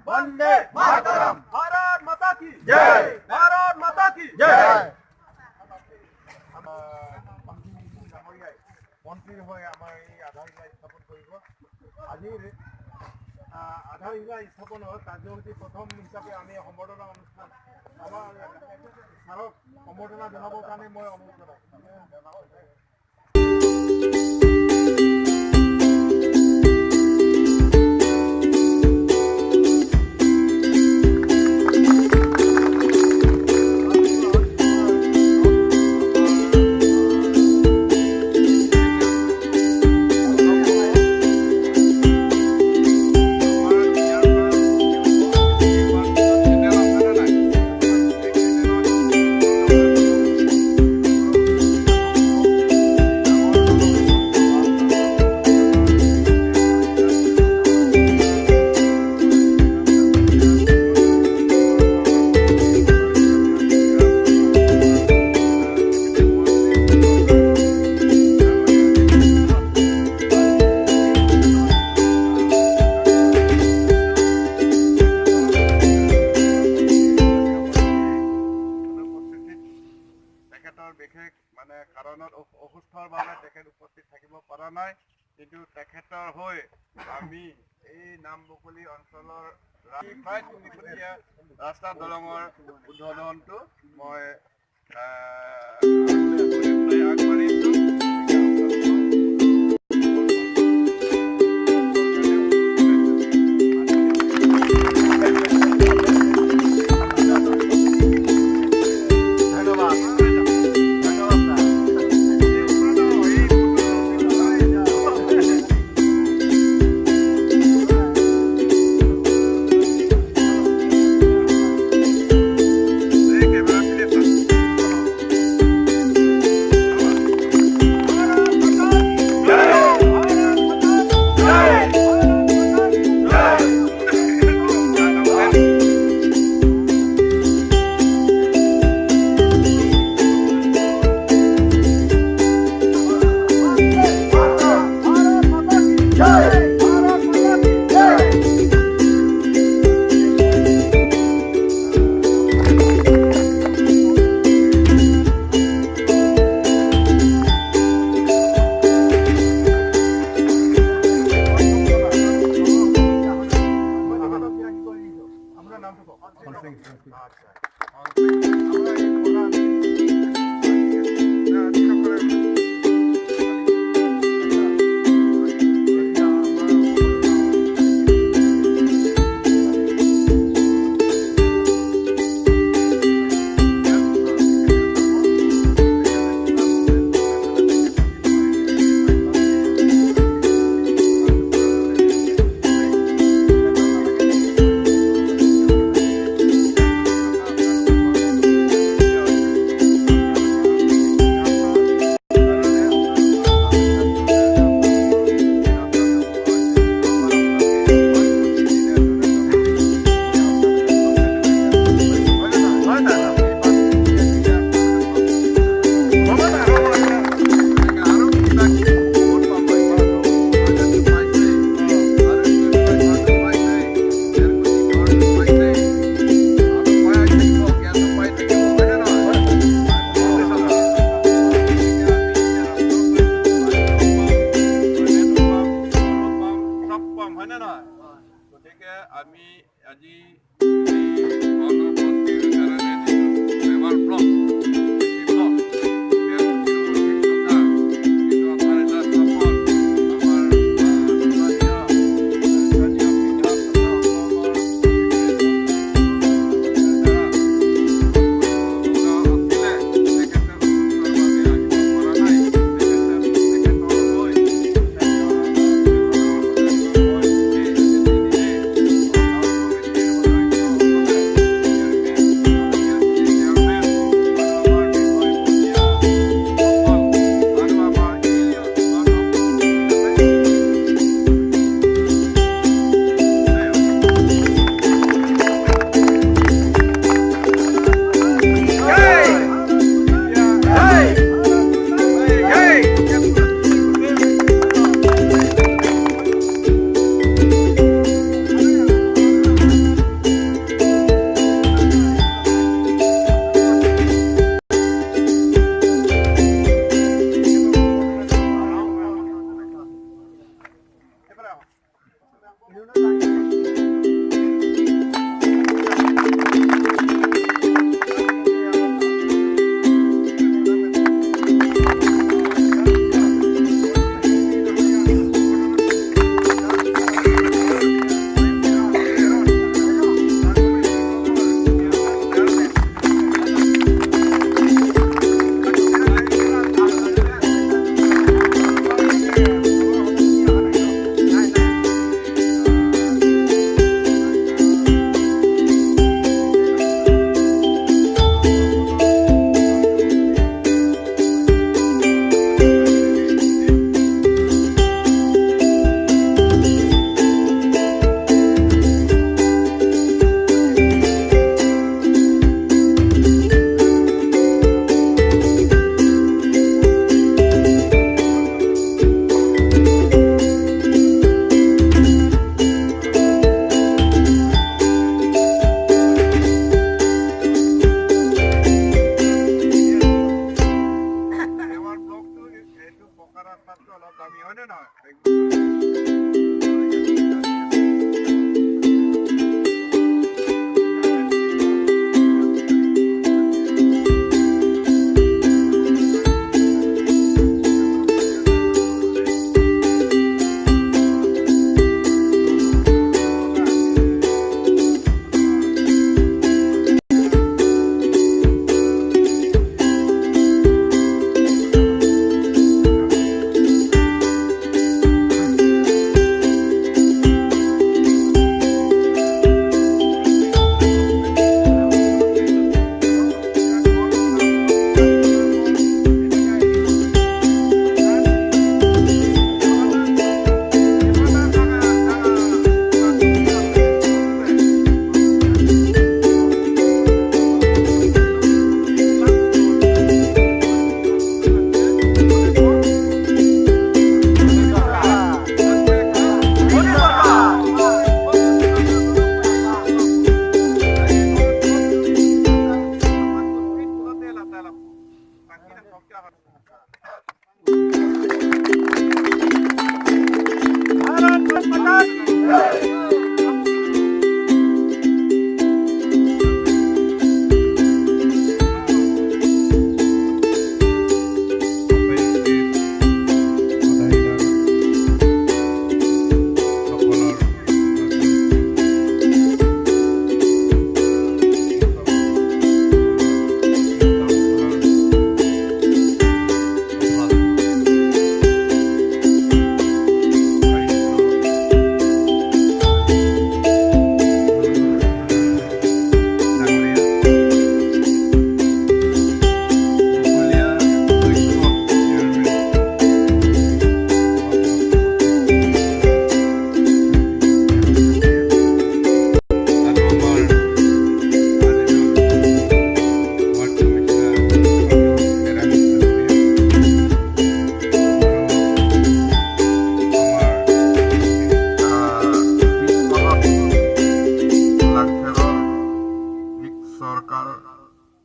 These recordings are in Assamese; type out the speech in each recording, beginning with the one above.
वंदे मातरम। भारत माता की जय। भारत माता की जय। মন্ত্ৰী হৈ আমাৰ এই আধাৰশিলা স্থাপন কৰিব। আজিৰ আধাৰশিলা স্থাপনৰ কাৰ্যসূচী প্ৰথম হিচাপে আমি সম্বৰ্ধনা অনুষ্ঠান আমাৰ ছাৰক সম্বৰ্ধনা জনাবৰ কাৰণে মই অনুৰোধ জনাইছোঁ। বিশেষ মানে কাৰণত অসুস্থৰ বাবে তেখেত উপস্থিত থাকিব পৰা নাই, কিন্তু তেখেতৰ হৈ আমি এই নামবকলি অঞ্চলৰ প্ৰায় 3 ফুটীয়া ৰাস্তা দলঙৰ উদ্বোধনটো মই আগবাঢ়িছোঁ।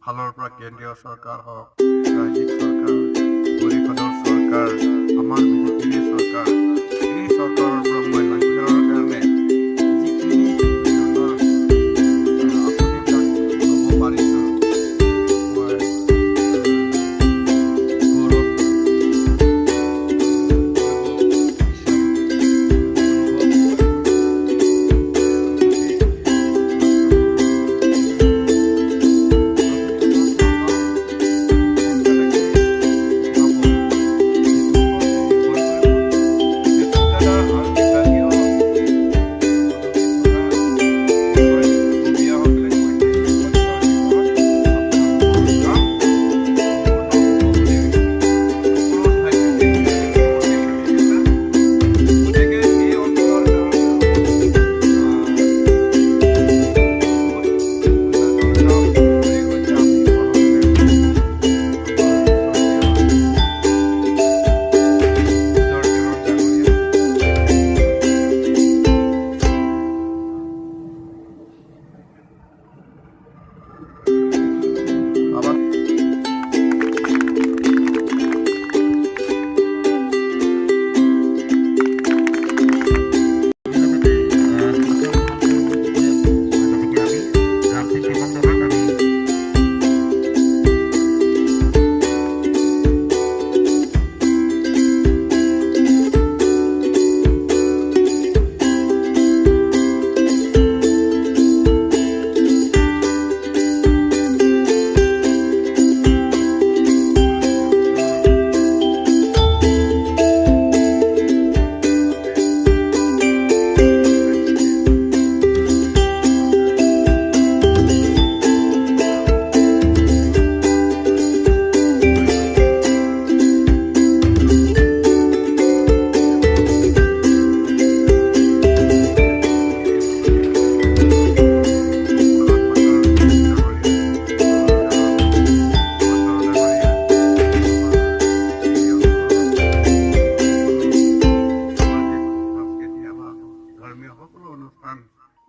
ফালৰ পৰা কেন্দ্ৰীয় চৰকাৰ হওক, ৰাজ্যিক চৰকাৰ, পৰিষদৰ চৰকাৰ, আমাৰ বিজেপিৰ চৰকাৰ, এই চৰকাৰৰ পৰা মই লাংফেৰৰ কাৰণে যিখিনি আঁচনিবিলাক ল'ব পাৰিছোঁ, মই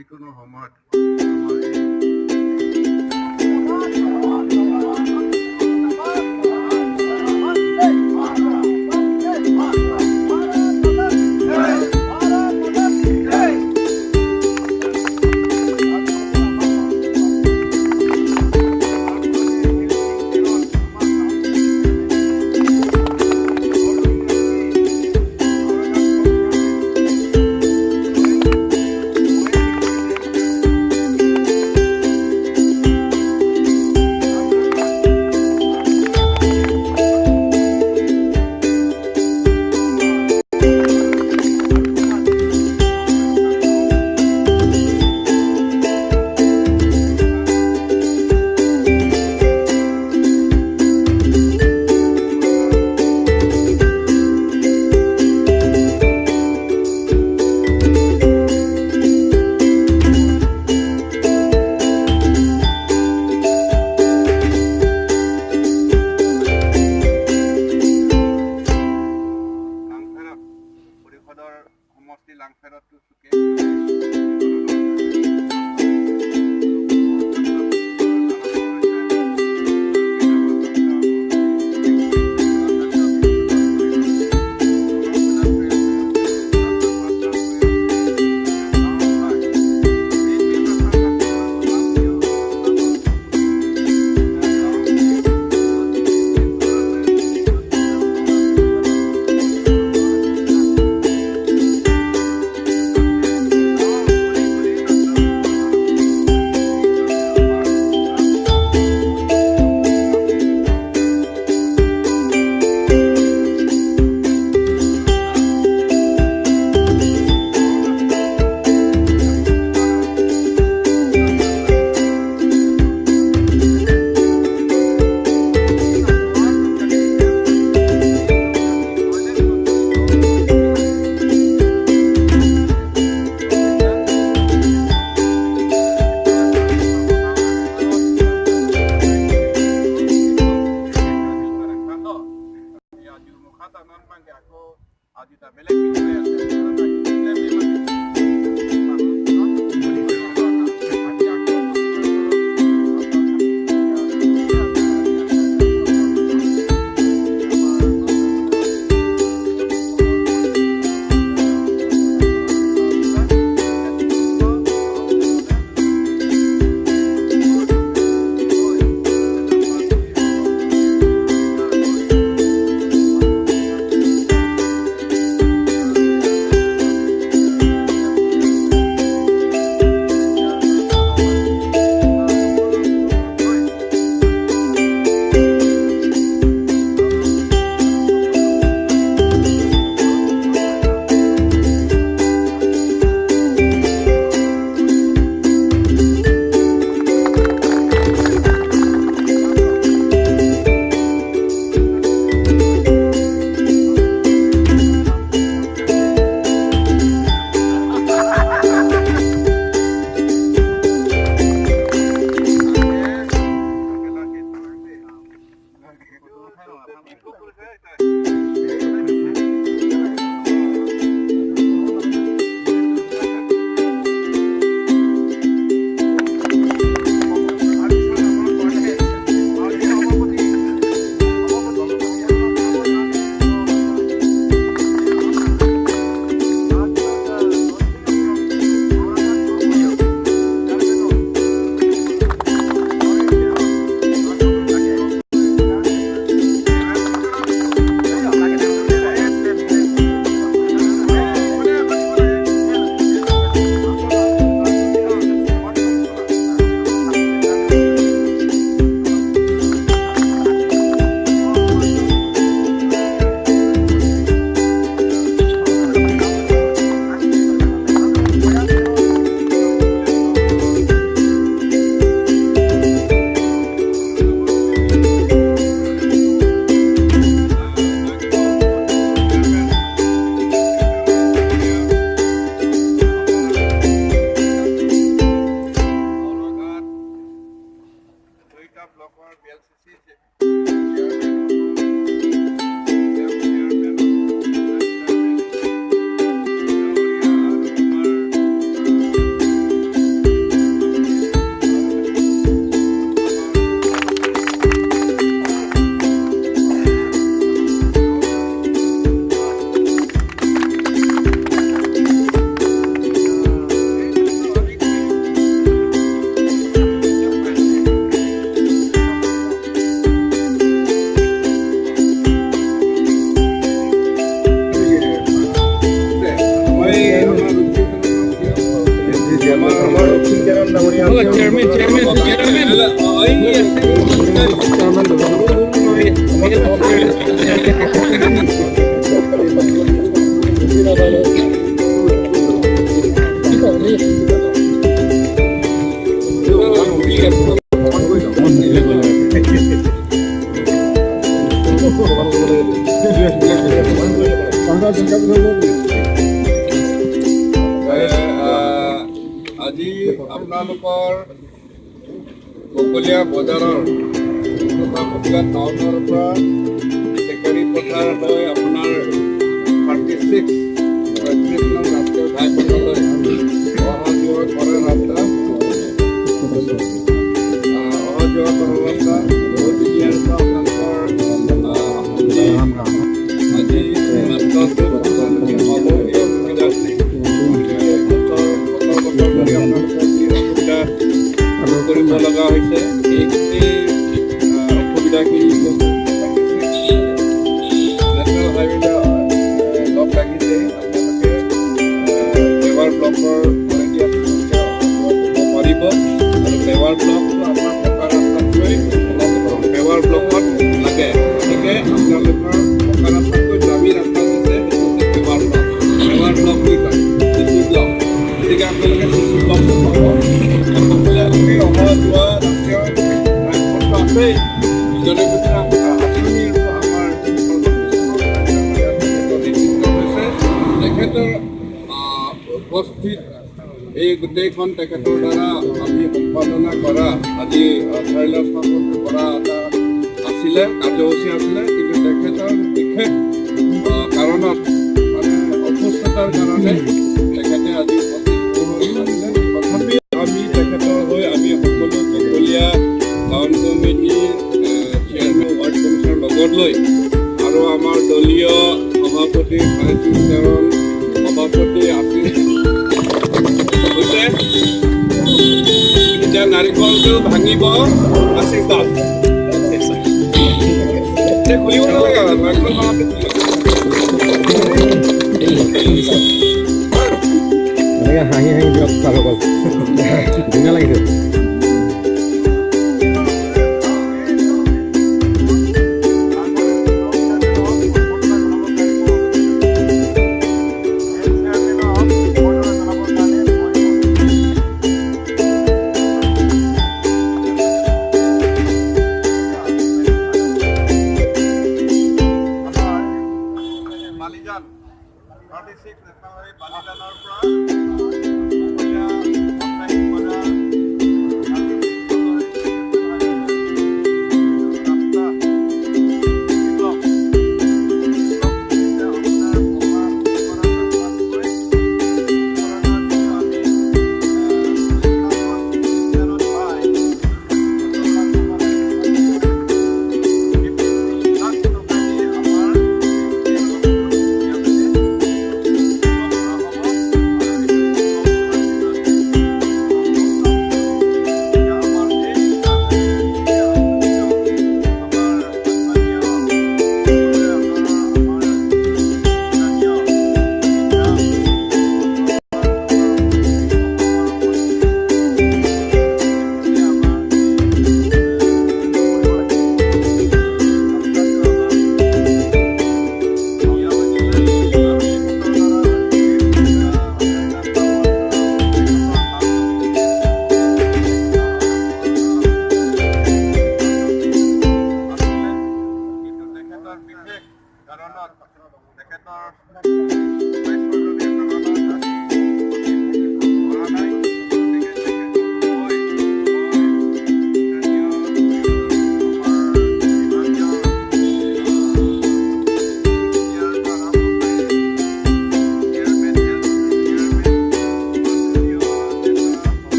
যিকোনো সময়ত আমাৰ এই পৰিষদৰ সমষ্টি লাংফেৰতো চুকে আমাৰ লক্ষ্মীকাৰণ ডাঙৰীয়া আজি আপোনালোকৰ বকলীয়া বজাৰৰ তথা বকলীয়া টাউনৰ পৰা টেকেৰী পথাৰ হৈ আপোনাৰ 36 নং ৰাষ্ট্ৰীয় ঘাইপথলৈ অহা যোৱা কৰা ৰাস্তা বহুত দিনীয়া আপোনালোকৰ আজি কৰিব লগা হৈছে এই গোটেই অসুবিধাখিনি নেশ্যনেল হাইৱে লগ লাগিছে আপোনালোকে লেবাৰ ব্লকৰ পাৰিব আৰু লেবাৰ ব্লকটো আমাৰ পকা ৰাস্তাতকৈ লেবাৰ ব্লকত লাগে গতিকে আপোনালোকৰ পকা ৰাস্তাতকৈ দামী ৰাস্তা আছে লেবাৰ ব্লক বুলি কয় চিচি ব্লক গতিকে আপোনালোকে চিচি ব্লকটো পাব অহা যোৱা ৰাষ্ট্ৰীয় ঘাইপথ আছেই ইজনে ভিতৰত আপুনি আমাৰ তেখেতৰ উপস্থিত এই গোটেইখন তেখেতৰ দ্বাৰা আমি সম্পাদনা কৰা আজি চাৰিলা স্থাপন কৰা এটা আছিলে কাৰ্যসূচী আছিলে কিন্তু তেখেতৰ বিশেষ কাৰণত মানে অসুস্থতাৰ কাৰণে তেখেতে আজি উপস্থিত নাছিলে তথাপি আমি তেখেতৰ হৈ আমি সকলো বকলীয়া টাউন কমিটিৰ চেয়াৰমেন ৱাৰ্ড কমিছনৰ লগত লৈ আৰু আমাৰ দলীয় সভাপতি ভাইচৰণ সভাপতি আছিল হৈছে এতিয়া নাৰিকলটো ভাঙিব আছিল তাত খুলিব নালাগে নাৰিকল ভাঙাটো হাঁহি হাঁহি দিয়ক চালকক ধুনীয়া লাগিছে